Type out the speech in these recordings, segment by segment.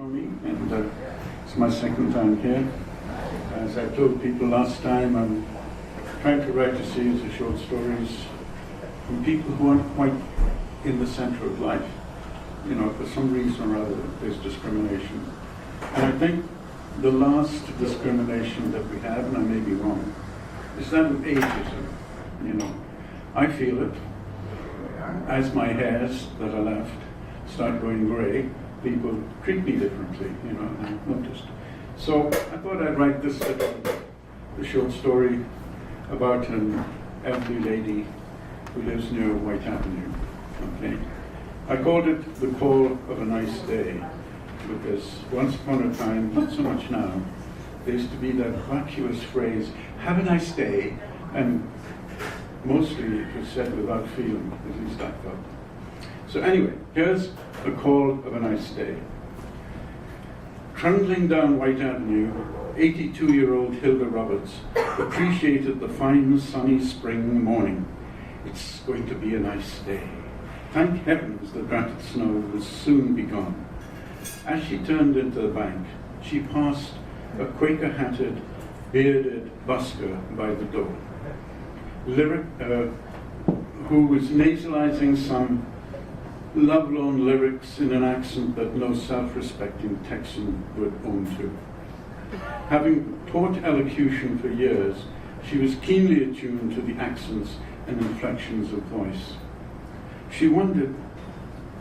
Tony, and it's my second time here. As I told people last time, I'm trying to write a series of short stories from people who aren't quite in the center of life. You know, for some reason or other, there's discrimination. And I think the last discrimination that we have, and I may be wrong, is that of ageism. You know, I feel it. As my hairs that are left start going grey, people treat me differently, you know, I've noticed. So I thought I'd write this a short story about an elderly lady who lives near White Avenue. Okay, I called it The Call of a Nice Day, because once upon a time, not so much now, there used to be that vacuous phrase, have a nice day, and mostly it was said without feeling, at least I felt. So anyway, here's The Call of a Nice Day. Trundling down White Avenue, 82-year-old Hilda Roberts appreciated the fine sunny spring morning. It's going to be a nice day. Thank heavens the dratted snow will soon be gone. As she turned into the bank, she passed a Quaker-hatted, bearded busker by the door, who was nasalizing some lovelorn lyrics in an accent that no self-respecting Texan would own to. Having taught elocution for years, she was keenly attuned to the accents and inflections of voice. She wondered,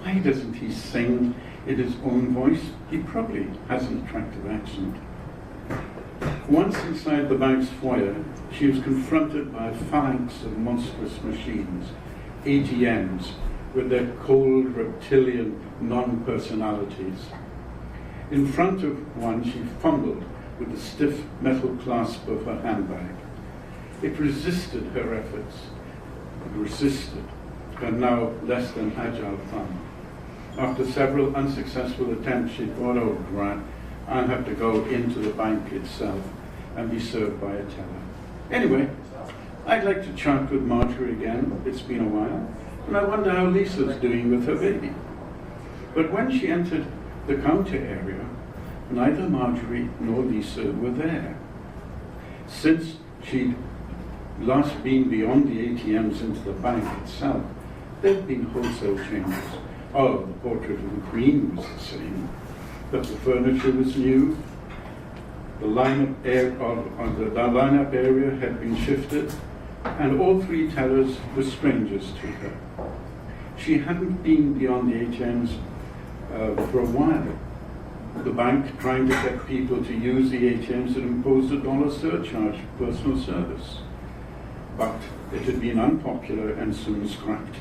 why doesn't he sing in his own voice? He probably has an attractive accent. Once inside the bank's foyer, she was confronted by a phalanx of monstrous machines, ATMs, with their cold, reptilian non-personalities. In front of one, she fumbled with the stiff metal clasp of her handbag. It resisted her efforts. It resisted her now less than agile thumb. After several unsuccessful attempts, she thought, oh, drat, I'll have to go into the bank itself and be served by a teller. Anyway, I'd like to chat with Marjorie again. It's been a while. And I wonder how Lisa's doing with her baby. But when she entered the counter area, neither Marjorie nor Lisa were there. Since she'd last been beyond the ATMs into the bank itself, there'd been wholesale changes. Oh, the portrait of the Queen was the same, but the furniture was new. The lineup area had been shifted, and all three tellers were strangers to her. She hadn't been beyond the ATMs for a while. The bank, trying to get people to use the ATMs, had imposed a $1 surcharge for personal service. But it had been unpopular and soon scrapped.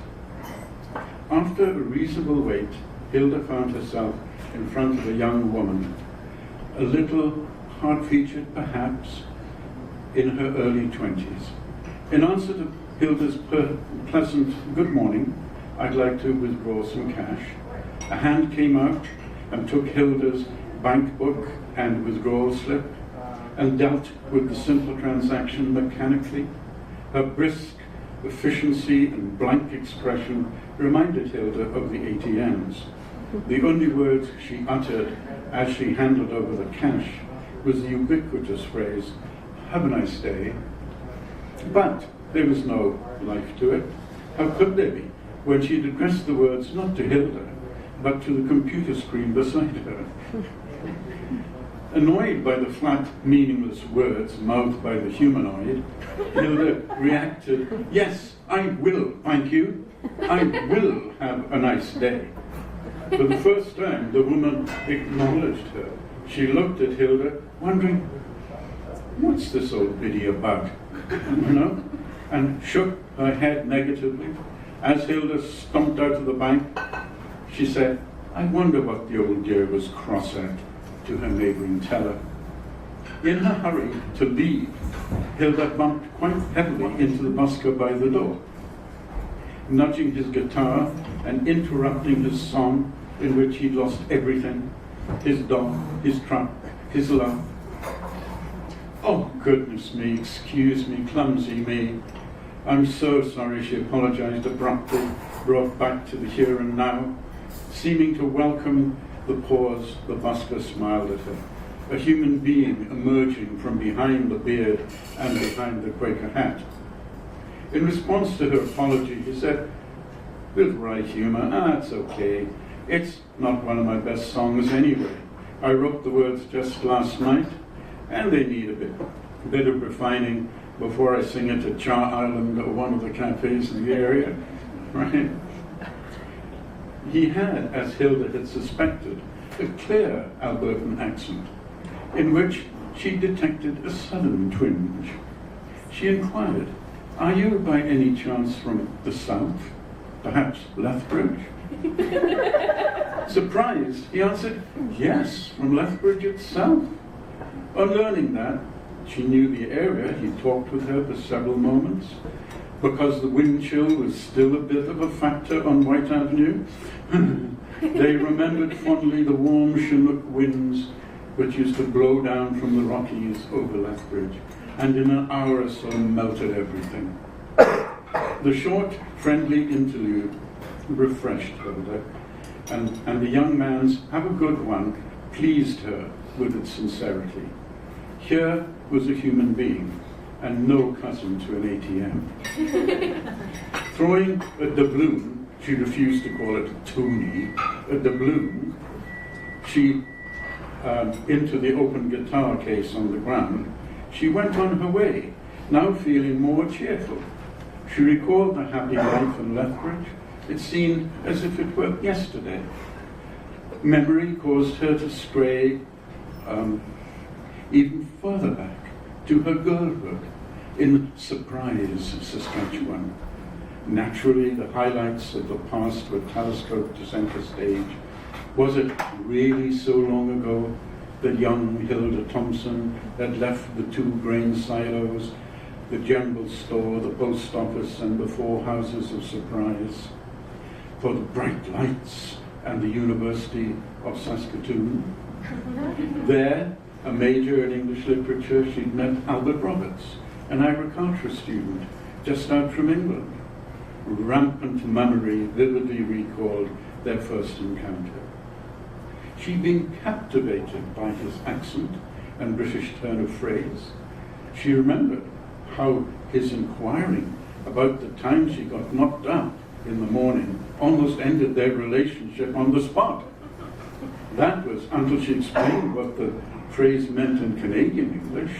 After a reasonable wait, Hilda found herself in front of a young woman, a little hard-featured perhaps, in her early 20s. In answer to Hilda's pleasant good morning, I'd like to withdraw some cash. A hand came out and took Hilda's bank book and withdrawal slip and dealt with the simple transaction mechanically. Her brisk efficiency and blank expression reminded Hilda of the ATMs. The only words she uttered as she handed over the cash was the ubiquitous phrase, have a nice day. But there was no life to it. How could there be, when she had addressed the words not to Hilda, but to the computer screen beside her? Annoyed by the flat, meaningless words mouthed by the humanoid, Hilda reacted, yes, I will, thank you. I will have a nice day. For the first time, the woman acknowledged her. She looked at Hilda, wondering, what's this old biddy about? You know? And shook her head negatively. As Hilda stomped out of the bank, she said, I wonder what the old dear was cross at, to her neighboring teller. In her hurry to leave, Hilda bumped quite heavily into the busker by the door, nudging his guitar and interrupting his song in which he'd lost everything, his dog, his truck, his love. Oh, goodness me, excuse me, clumsy me. I'm so sorry, she apologized abruptly, brought back to the here and now, seeming to welcome the pause, the busker smiled at her. A human being emerging from behind the beard and behind the Quaker hat. In response to her apology, he said, with wry humor, it's okay. It's not one of my best songs anyway. I wrote the words just last night, and they need a bit of refining before I sing it at Char Island or one of the cafes in the area, right? He had, as Hilda had suspected, a clear Albertan accent, in which she detected a sudden twinge. She inquired, "Are you by any chance from the south? Perhaps Lethbridge?" Surprised, he answered, "Yes, from Lethbridge itself." On learning that, she knew the area. He talked with her for several moments. Because the wind chill was still a bit of a factor on White Avenue, they remembered fondly the warm Chinook winds which used to blow down from the Rockies over Lethbridge, and in an hour or so melted everything. The short, friendly interlude refreshed Hilda, and the young man's "have a good one" pleased her with its sincerity. Here was a human being, and no cousin to an ATM. Throwing a doubloon, she refused to call it a toonie, a doubloon, she into the open guitar case on the ground, she went on her way, now feeling more cheerful. She recalled the happy life in Lethbridge. It seemed as if it were yesterday. Memory caused her to stray even further back to her girlhood in Surprise, Saskatchewan. Naturally, the highlights of the past were telescoped to center stage. Was it really so long ago that young Hilda Thompson had left the 2 grain silos, the general store, the post office, and the 4 houses of Surprise, for the bright lights and the University of Saskatoon? There, a major in English literature, she'd met Albert Roberts, an agriculture student just out from England. Rampant memory vividly recalled their first encounter. She'd been captivated by his accent and British turn of phrase. She remembered how his inquiring about the time she got knocked up in the morning almost ended their relationship on the spot. That was until she explained what the phrase meant in Canadian English.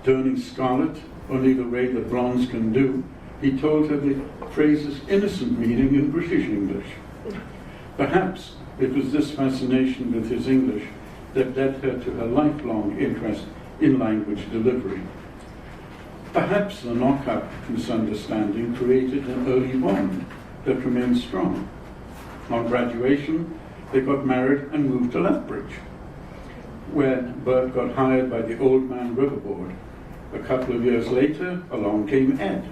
Turning scarlet, only the way the blondes can do, he told her the phrase's innocent meaning in British English. Perhaps it was this fascination with his English that led her to her lifelong interest in language delivery. Perhaps the knock-up misunderstanding created an early bond that remained strong. On graduation, they got married and moved to Lethbridge, where Bert got hired by the Old Man Riverboard. A couple of years later, along came Ed,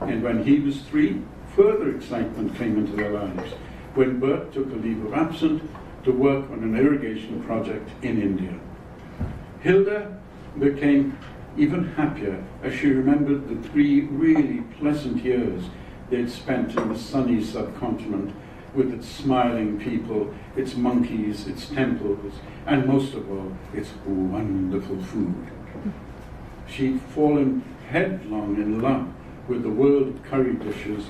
and when he was 3, further excitement came into their lives, when Bert took a leave of absence to work on an irrigation project in India. Hilda became even happier as she remembered the 3 really pleasant years they'd spent in the sunny subcontinent with its smiling people, its monkeys, its temples, and most of all, its wonderful food. She'd fallen headlong in love with the world of curry dishes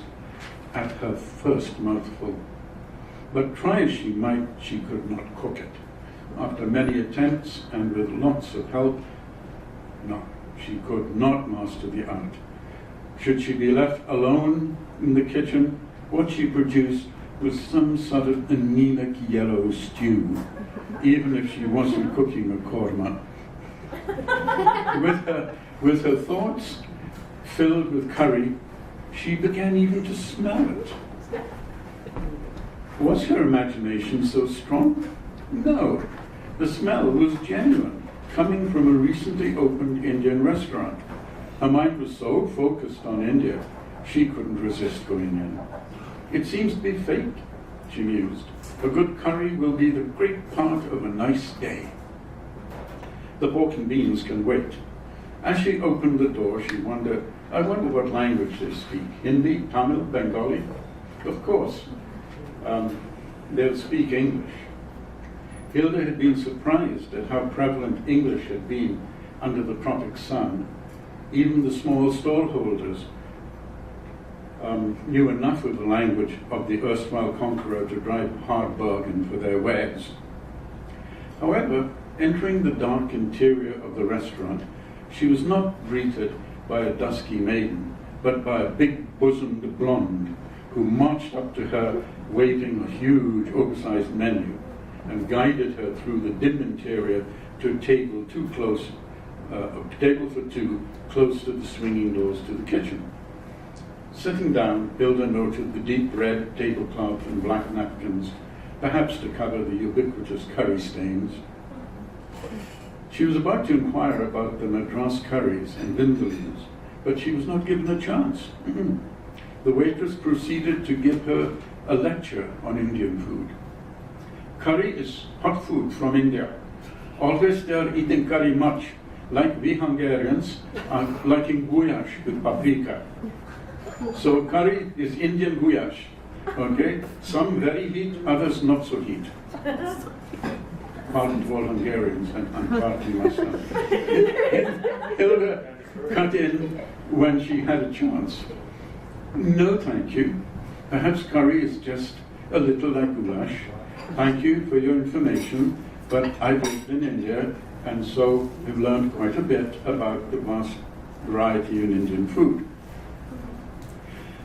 at her first mouthful. But try as she might, she could not cook it. After many attempts and with lots of help, no, she could not master the art. Should she be left alone in the kitchen, what she produced was some sort of anemic yellow stew, even if she wasn't cooking a korma. With her thoughts filled with curry, she began even to smell it. Was her imagination so strong? No. The smell was genuine, coming from a recently opened Indian restaurant. Her mind was so focused on India, she couldn't resist going in. It seems to be fate, she mused. A good curry will be the great part of a nice day. The pork and beans can wait. As she opened the door, she wondered, I wonder what language they speak. Hindi, Tamil, Bengali? Of course. they'll speak English. Hilda had been surprised at how prevalent English had been under the tropic sun. Even the small stallholders knew enough of the language of the erstwhile conqueror to drive a hard bargain for their wares. However, entering the dark interior of the restaurant, she was not greeted by a dusky maiden, but by a big-bosomed blonde who marched up to her waving a huge oversized menu and guided her through the dim interior to a table a table for two close to the swinging doors to the kitchen. Sitting down, Hilda noted the deep red tablecloth and black napkins, perhaps to cover the ubiquitous curry stains. She was about to inquire about the Madras curries and vindaloos, but she was not given a chance. The waitress proceeded to give her a lecture on Indian food. Curry is hot food from India. Always they are eating curry much, like we Hungarians are liking guyash with paprika. So curry is Indian guyash, okay? Some very heat, others not so heat. Pardon to all Hungarians, I'm pardoning myself. Hilda cut in when she had a chance. No, thank you. Perhaps curry is just a little like goulash. Thank you for your information, but I've lived in India, and so have learned quite a bit about the vast variety in Indian food.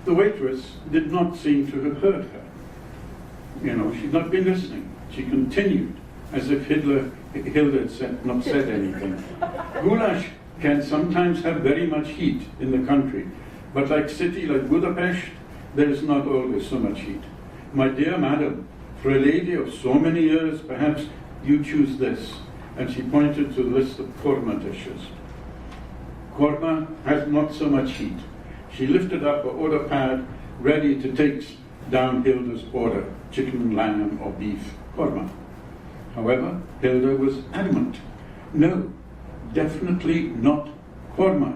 The waitress did not seem to have heard her. She'd not been listening. She continued, as if Hilda had not said anything. Goulash can sometimes have very much heat in the country, but like city like Budapest, there is not always so much heat. My dear madam, for a lady of so many years, perhaps you choose this. And she pointed to the list of korma dishes. Korma has not so much heat. She lifted up her order pad, ready to take down Hilda's order, chicken, lamb, or beef korma. However, Hilda was adamant. No, definitely not korma.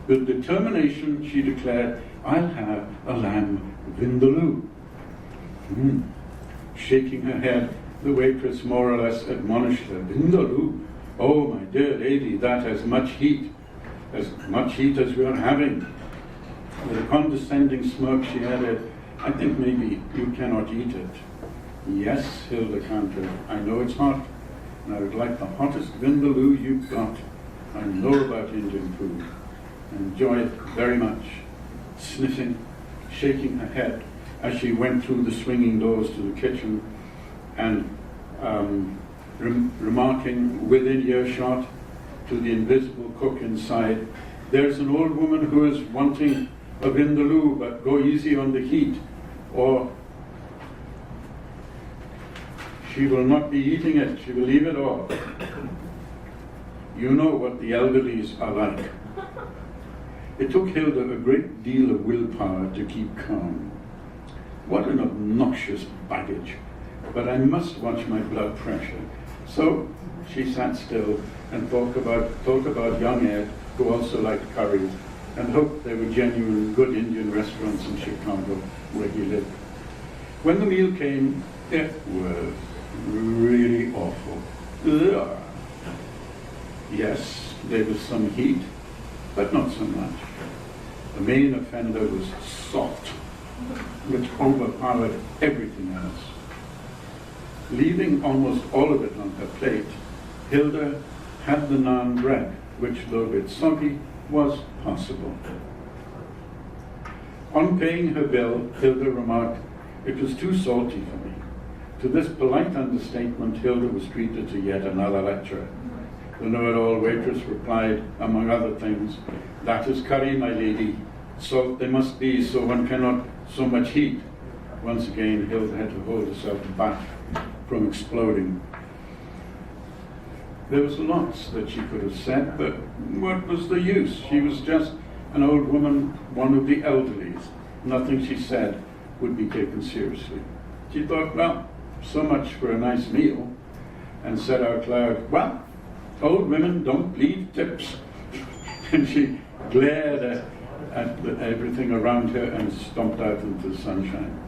With determination, she declared, I'll have a lamb vindaloo. Shaking her head, the waitress more or less admonished her, Vindaloo, oh my dear lady, that has much heat as we are having. With a condescending smirk she added, I think maybe you cannot eat it. Yes, Hilda countered, I know it's hot, and I would like the hottest Vindaloo you've got. I know about Indian food. I enjoy it very much. Sniffing, shaking her head as she went through the swinging doors to the kitchen, and remarking within earshot to the invisible cook inside, there's an old woman who is wanting a vindaloo, but go easy on the heat, or she will not be eating it, she will leave it all. You know what the elderlies are like. It took Hilda a great deal of willpower to keep calm. What an obnoxious baggage. But I must watch my blood pressure. So she sat still and thought about young Ed, who also liked curries, and hoped there were genuine good Indian restaurants in Chicago where he lived. When the meal came, it was really awful. Ugh. Yes, there was some heat, but not so much. The main offender was salt, which overpowered everything else. Leaving almost all of it on her plate, Hilda had the naan bread, which, though a bit soggy, was possible. On paying her bill, Hilda remarked, it was too salty for me. To this polite understatement, Hilda was treated to yet another lecture. The know-it-all waitress replied, among other things, that is curry, my lady. Salt there must be, so one cannot so much heat. Once again, Hilda had to hold herself back from exploding. There was lots that she could have said, but what was the use? She was just an old woman, one of the elderlies. Nothing she said would be taken seriously. She thought, well, so much for a nice meal, and said out loud, well, old women don't leave tips. And she glared at everything around her and stomped out into the sunshine.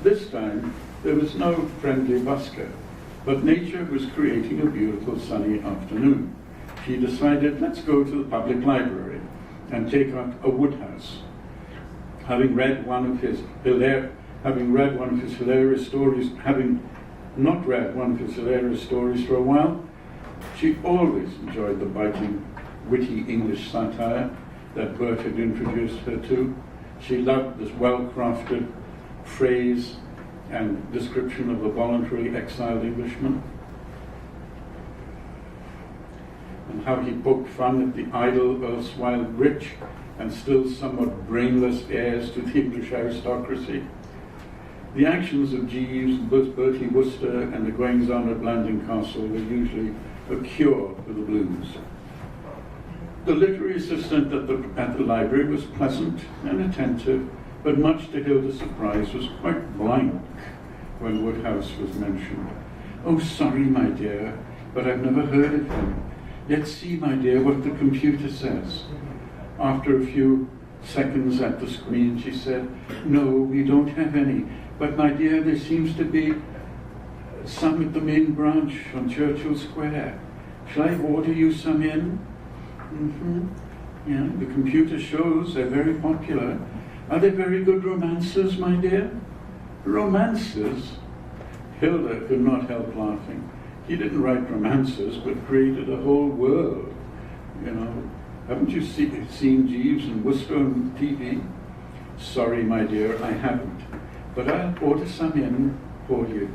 This time, There was no friendly busker, but nature was creating a beautiful sunny afternoon. She decided, let's go to the public library and take out a Woodhouse. Having not read one of his hilarious stories for a while, she always enjoyed the biting, witty English satire that Bert had introduced her to. She loved this well-crafted phrase and description of a voluntarily exiled Englishman, and how he poked fun at the idle, erstwhile rich, and still somewhat brainless heirs to the English aristocracy. The actions of Jeeves, Bertie Wooster, and the goings-on at Blanding Castle were usually a cure for the blues. The literary assistant at the library was pleasant and attentive, but much to Hilda's surprise was quite blank when Woodhouse was mentioned. "Oh, sorry, my dear, but I've never heard of him. Let's see, my dear, what the computer says." After a few seconds at the screen, she said, "No, we don't have any. But, my dear, there seems to be some at the main branch on Churchill Square. Shall I order you some in?" Yeah, the computer shows they're very popular. Are they very good romances, my dear? Romances? Hilda could not help laughing. He didn't write romances, but created a whole world. You know, haven't you seen Jeeves and Wooster on TV? Sorry, my dear, I haven't. But I'll order some in for you.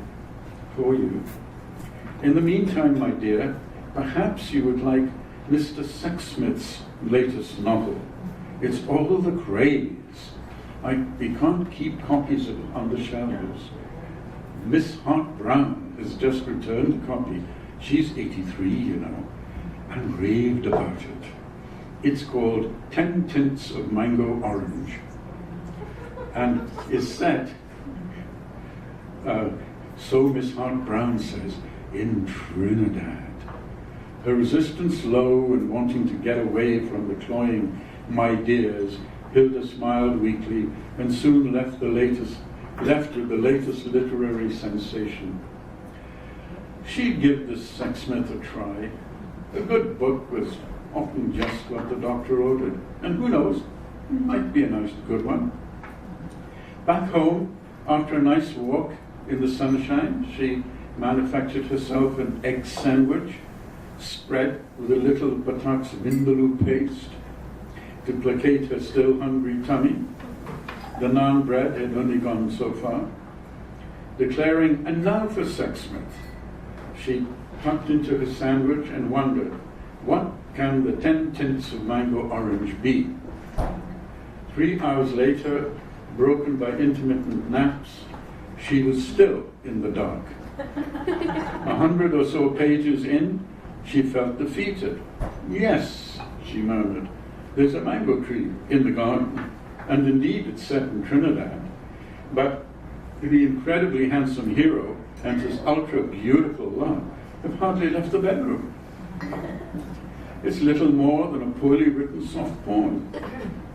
In the meantime, my dear, perhaps you would like Mr. Sexsmith's latest novel. It's all the craze. We can't keep copies of it on the shelves. Miss Hart Brown has just returned a copy. She's 83, you know, and raved about it. It's called 10 Tints of Mango Orange, and is set, so Miss Hart Brown says, in Trinidad. Her resistance low and wanting to get away from the cloying "my dears," Hilda smiled weakly and soon left with the latest literary sensation. She'd give this Sexsmith a try. A good book was often just what the doctor ordered, and who knows, it might be a nice good one. Back home, after a nice walk in the sunshine, she manufactured herself an egg sandwich, spread with a little buttocks vindaloo paste to placate her still hungry tummy. The naan bread had only gone so far. Declaring, "And now for Sexsmith," she tucked into her sandwich and wondered, what can the 10 tints of mango orange be? 3 hours later, broken by intermittent naps, she was still in the dark. 100 or so pages in, she felt defeated. "Yes," she murmured, "there's a mango tree in the garden, and indeed it's set in Trinidad. But the incredibly handsome hero and his ultra-beautiful love have hardly left the bedroom. It's little more than a poorly written soft poem.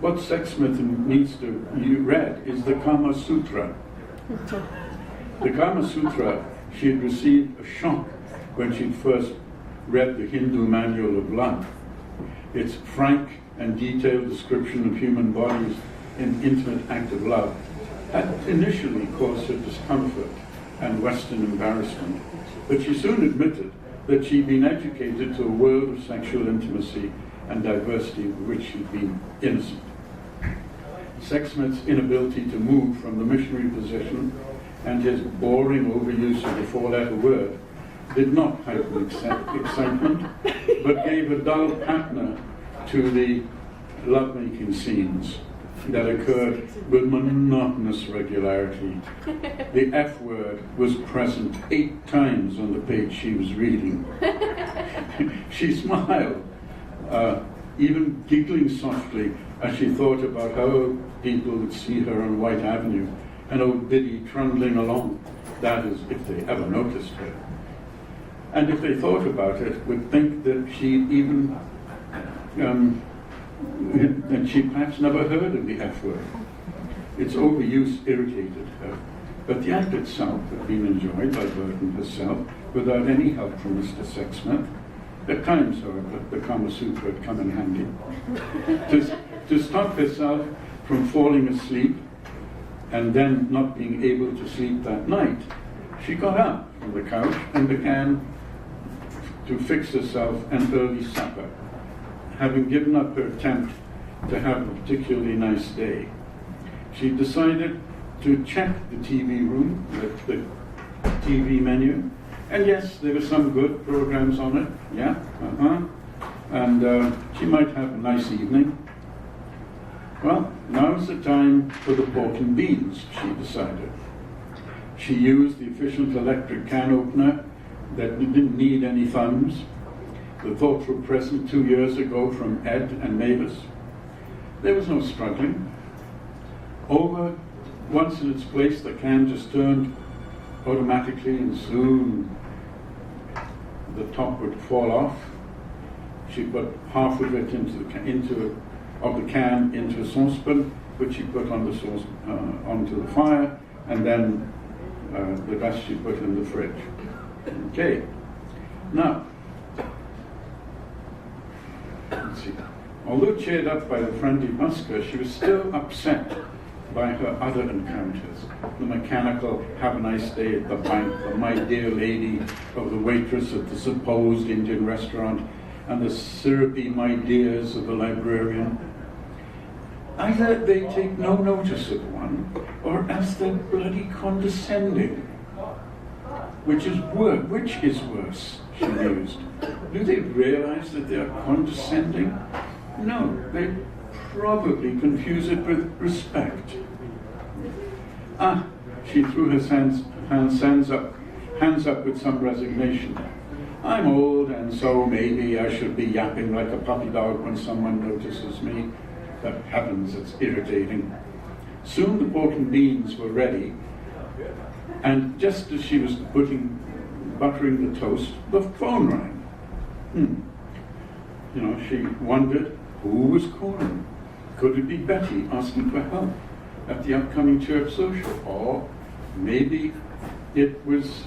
What Sexsmith needs to be read is the Kama Sutra." The Kama Sutra, she had received a shock when she'd first read the Hindu Manual of Love. Its frank and detailed description of human bodies in intimate act of love had initially caused her discomfort and Western embarrassment, but she soon admitted that she'd been educated to a world of sexual intimacy and diversity of which she'd been innocent. Sexsmith's inability to move from the missionary position and his boring overuse of the four-letter word did not heighten excitement, but gave a dull patina to the lovemaking scenes that occurred with monotonous regularity. The F word was present 8 times on the page she was reading. She smiled, even giggling softly as she thought about how people would see her on White Avenue, an old biddy trundling along, that is, if they ever noticed her. And if they thought about it, would think that she'd even that she perhaps never heard of the F word. Its overuse irritated her. but the act itself had been enjoyed by Burton herself without any help from Mr. Sexsmith. At times, however, the Kama Sutra had come in handy. To stop herself from falling asleep and then not being able to sleep that night, she got up from the couch and began to fix herself an early supper, having given up her attempt to have a particularly nice day. She decided to check the TV room, the TV menu, and yes, there were some good programs on it, yeah, and she might have a nice evening. Well, now's the time for the pork and beans, she decided. She used the efficient electric can opener that didn't need any thumbs, the thoughtful present 2 years ago from Ed and Mavis. There was no struggling. Over, once in its place, the can just turned automatically, and soon the top would fall off. She put half of it into the can into a saucepan, which she put on the onto the fire, and then the rest she put in the fridge. Okay. Now, let's see. Although cheered up by the friendly busker, she was still upset by her other encounters. The mechanical, have a nice day at the bank, the my dear lady of the waitress at the supposed Indian restaurant, and the syrupy my dears of the librarian. Either they take no notice of one, or else they're bloody condescending. Which is worse, she mused. Do they realize that they are condescending? No, they probably confuse it with respect. She threw her hands up with some resignation. I'm old, and so maybe I should be yapping like a puppy dog when someone notices me. But heavens, it's irritating. Soon the pork and beans were ready, and just as she was buttering the toast, the phone rang. She wondered who was calling. Could it be Betty asking for help at the upcoming church social? Or maybe it was,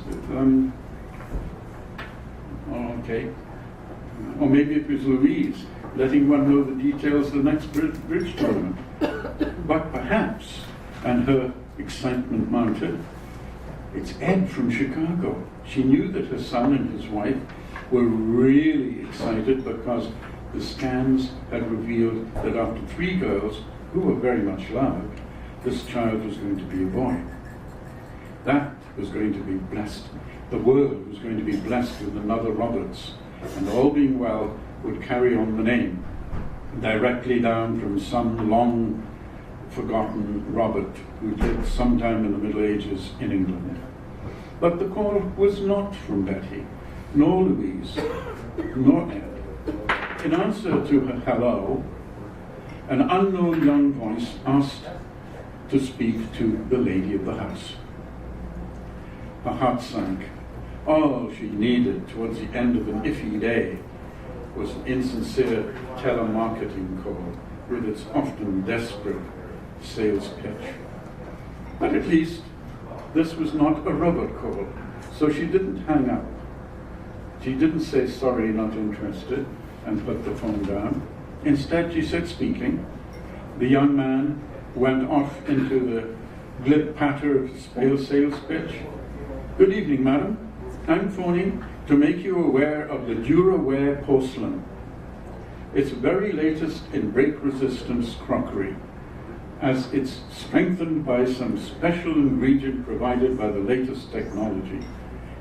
or maybe it was Louise letting one know the details of the next bridge tournament. But perhaps, and her excitement mounted, it's Ed from Chicago. She knew that her son and his wife were really excited because the scans had revealed that after 3 girls, who were very much loved, this child was going to be a boy. That was going to be blessed. The world was going to be blessed with another Roberts, and all being well, would carry on the name, directly down from some long-forgotten Robert who lived sometime in the Middle Ages in England. But the call was not from Betty, nor Louise, nor Ed. In answer to her hello, an unknown young voice asked to speak to the lady of the house. Her heart sank. All she needed towards the end of an iffy day was an insincere telemarketing call with its often desperate sales pitch. But at least this was not a robot call, so she didn't hang up. She didn't say, sorry, not interested, and put the phone down. Instead, she said, speaking. The young man went off into the glib patter of his sales pitch. Good evening, madam. I'm phoning to make you aware of the Duraware porcelain. It's the very latest in break-resistance crockery, as it's strengthened by some special ingredient provided by the latest technology.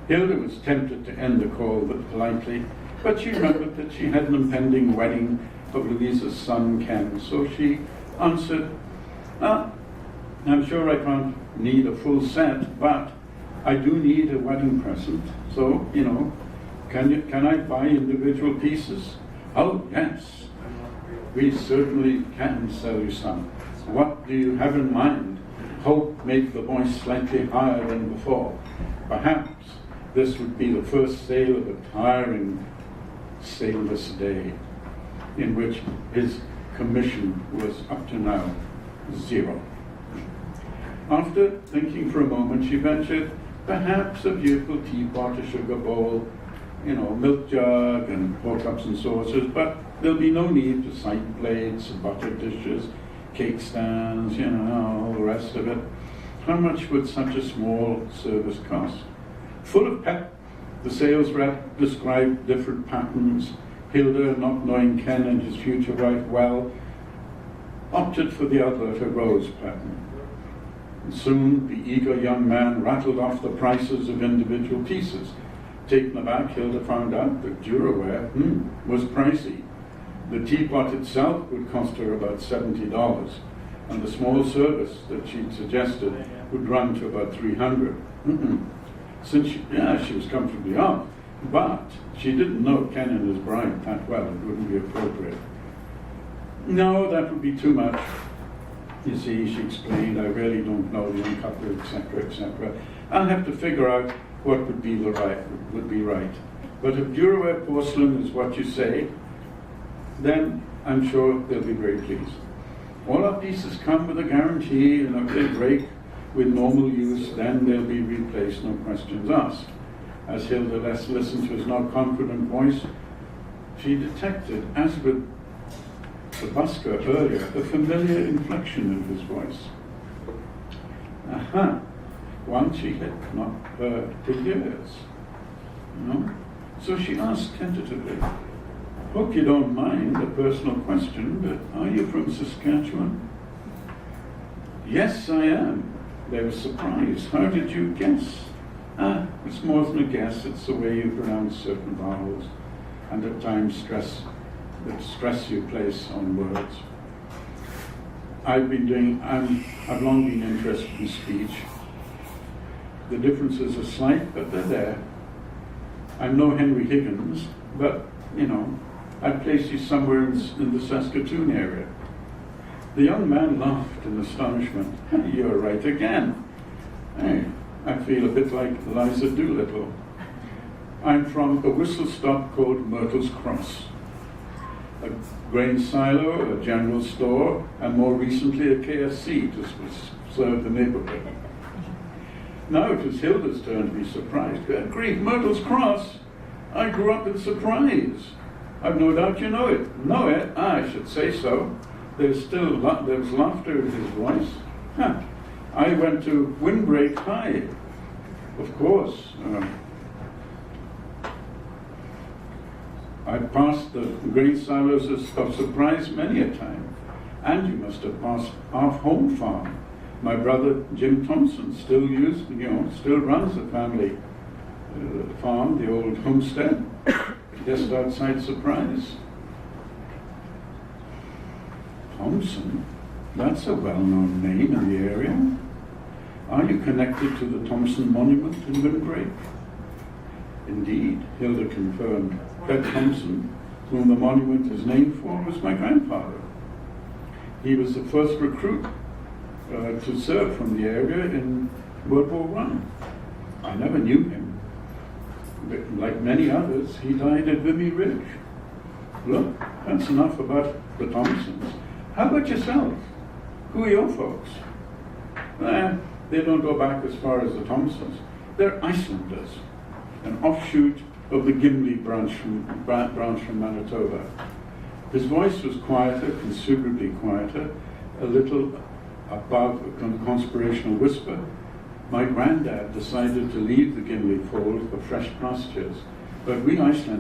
Hilda was tempted to end the call politely, but she remembered that she had an impending wedding of Louisa's son, Ken, so she answered, I'm sure I can't need a full set, but I do need a wedding present, so, can I buy individual pieces? Oh, yes, we certainly can sell you some. What do you have in mind? Hope make the voice slightly higher than before. Perhaps this would be the first sale of a tiring, sailless day, in which his commission was up to now 0. After thinking for a moment, she ventured, perhaps a beautiful teapot, a sugar bowl, milk jug and four cups and saucers, but there'll be no need for side plates, butter dishes, cake stands, all the rest of it. How much would such a small service cost? Full of pep, the sales rep described different patterns. Hilda, not knowing Ken and his future wife well, opted for the other rose pattern. And soon the eager young man rattled off the prices of individual pieces. Taken aback, Hilda found out that Duroware was pricey. The teapot itself would cost her about $70, and the small service that she'd suggested would run to about $300. Since she was comfortably off, but she didn't know Ken and his bride that well. It wouldn't be appropriate. No, that would be too much. You see, she explained, I really don't know the uncoupler, etc., etc. I'll have to figure out what would be right. But if Duroware porcelain is what you say, then I'm sure they'll be very pleased. All our pieces come with a guarantee, and if they break with normal use, then they'll be replaced, no questions asked. As Hilda listened to his now confident voice, she detected, as with the busker earlier, a familiar inflection in his voice. One she had not heard for years. So she asked tentatively, hope you don't mind a personal question, but are you from Saskatchewan? Yes, I am. They were surprised. How did you guess? It's more than a guess. It's the way you pronounce certain vowels, and at times the stress you place on words. I've long been interested in speech. The differences are slight, but they're there. I'm no Henry Higgins, but, I'd place you somewhere in the Saskatoon area. The young man laughed in astonishment. You're right again. Hey, I feel a bit like Eliza Doolittle. I'm from a whistle-stop called Myrtle's Cross, a grain silo, a general store, and more recently a KFC to serve the neighborhood. Now it was Hilda's turn to be surprised. Good grief, Myrtle's Cross! I grew up in Surprise. I've no doubt you know it. Know it? I should say so. There's laughter in his voice. I went to Windbreak High. Of course. I passed the grain silos of Surprise many a time. And you must have passed our home farm. My brother Jim Thompson still runs the family farm, the old homestead, just outside Surprise. Thompson? That's a well-known name in the area. Are you connected to the Thompson Monument in Windbreak? Indeed, Hilda confirmed. Fred Thompson, whom the monument is named for, was my grandfather. He was the first recruit to serve from the area in World War I. I never knew him. But like many others, he died at Vimy Ridge. Look, that's enough about the Thompsons. How about yourself? Who are your folks? They don't go back as far as the Thompsons. They're Icelanders, an offshoot of the Gimli branch from Manitoba. His voice was quieter, considerably quieter, a little above a conspirational whisper. My granddad decided to leave the Gimli fold for fresh pastures, but we Icelanders